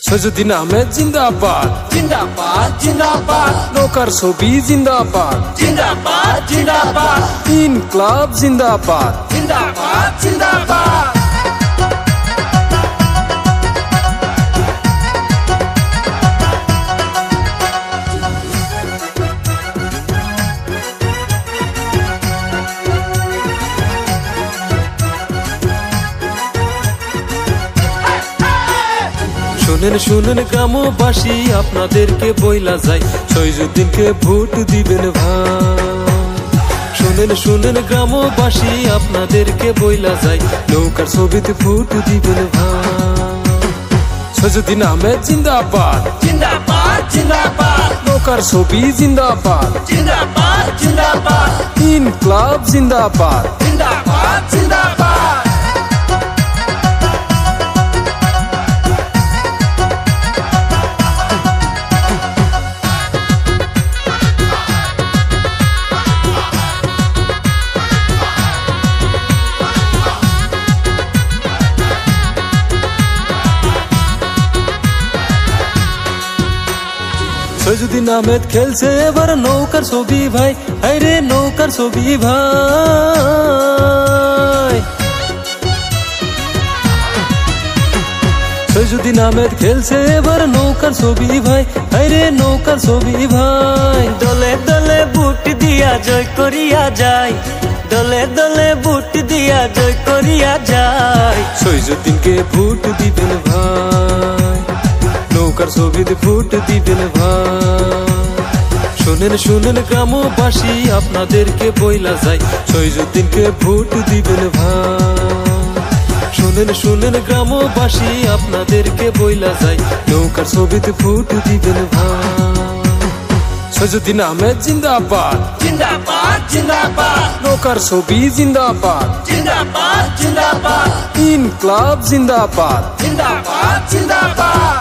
সৈয়দুদ্দিন আহমেদ জিন্দাবাদ জিন্দাবাদ জিন্দাবাদ নৌকার ছবি জিন্দাবাদ জিন্দাবাদ জিন্দাবাদ ইনকলাব জিন্দাবাদ জিন্দাবাদ জিন্দাবাদ শুনেন শুনেন গ্রামবাসী আপনাদেরকে বইলা যায় সৈয়দুদ্দিনকে ভোট দিবেন ভাই। শুনেন শুনেন গ্রামবাসী আপনাদেরকে বইলা যায় নৌকার ছবিতে ভোট দিবেন ভাই। সৈয়দুদ্দিন আহমেদ জিন্দাবাদ জিন্দাবাদ জিন্দাবাদ নৌকার ছবি জিন্দাবাদ জিন্দাবাদ জিন্দাবাদ ইনকলাব জিন্দাবাদ জিন্দাবাদ জিন্দাবাদ সৈয়দুদ্দিন আহমেদ খেলছে এবার নৌকার ছবি ভাই, আরে নৌকার ছবি ভাই। সৈয়দুদ্দিন আহমেদ খেলছে এবার নৌকার ছবি ভাই, আরে নৌকার ছবি ভাই। দলে দলে বুট দিয়া জয় করিয়া যায়, দলে দলে বুট দিয়া জয় করিয়া যায়। সৈয়দুদ্দিনকে ভোট দিবেন ভাই, নৌকার ছবিতে ভোট দিবেন ভাই। শুনেন শুনেন গ্রামবাসী আপনাদেরকে বইলা যায় সৈয়দুদ্দিনকে ভোট দিবেন ভাই। শুনেন শুনেন গ্রামবাসী আপনাদেরকে বইলা যায় নৌকার ছবিতে ভোট দিবেন ভাই। সৈয়দুদ্দিন আহমেদ জিন্দাবাদ জিন্দাবাদ জিন্দাবাদ নৌকার ছবি জিন্দাবাদ জিন্দাবাদ জিন্দাবাদ ইনকলাব জিন্দাবাদ জিন্দাবাদ জিন্দাবাদ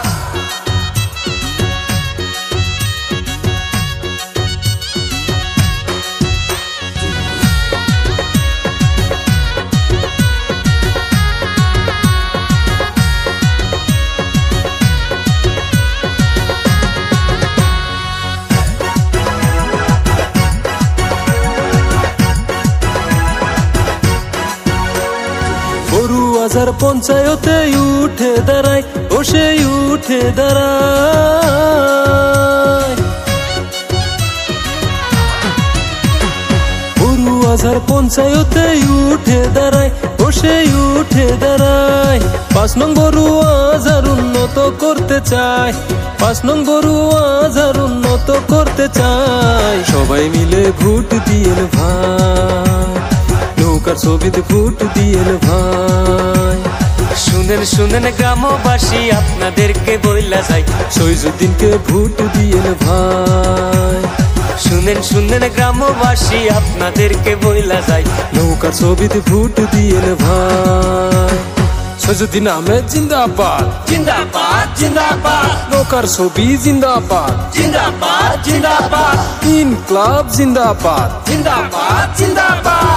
বড়ুয়াঝার পঞ্চায়েতে উঠে দাঁড়ায়, ও সে উঠে দাঁড়ায়। বড়ুয়াঝার পঞ্চায়েতে উঠে দাঁড়ায়, ও সে উঠে দাঁড়ায়। 5 নং বড়ুয়াঝার উন্নত করতে চায়, 5 নং বড়ুয়াঝার উন্নত করতে চায়। সবাই মিলে ভোট দিয়েন ভাই, নৌকার ছবিতে ভোট দিয়েন ভাই। শুনেন শুনেন গ্রামবাসী আপনাদেরকে বইলা যায় সৈয়দুদ্দিনকে ভোট দিয়েন ভাই। শুনেন শুনেন গ্রামবাসী আপনাদেরকে বইলা যায় নৌকার ছবিতে ভোট দিয়েন ভাই। সৈয়দুদ্দিন আহমেদ জিন্দাবাদ জিন্দাবাদ জিন্দাবাদ নৌকার ছবি জিন্দাবাদ জিন্দাবাদ জিন্দাবাদ ইনকলাব জিন্দাবাদ জিন্দাবাদ জিন্দাবাদ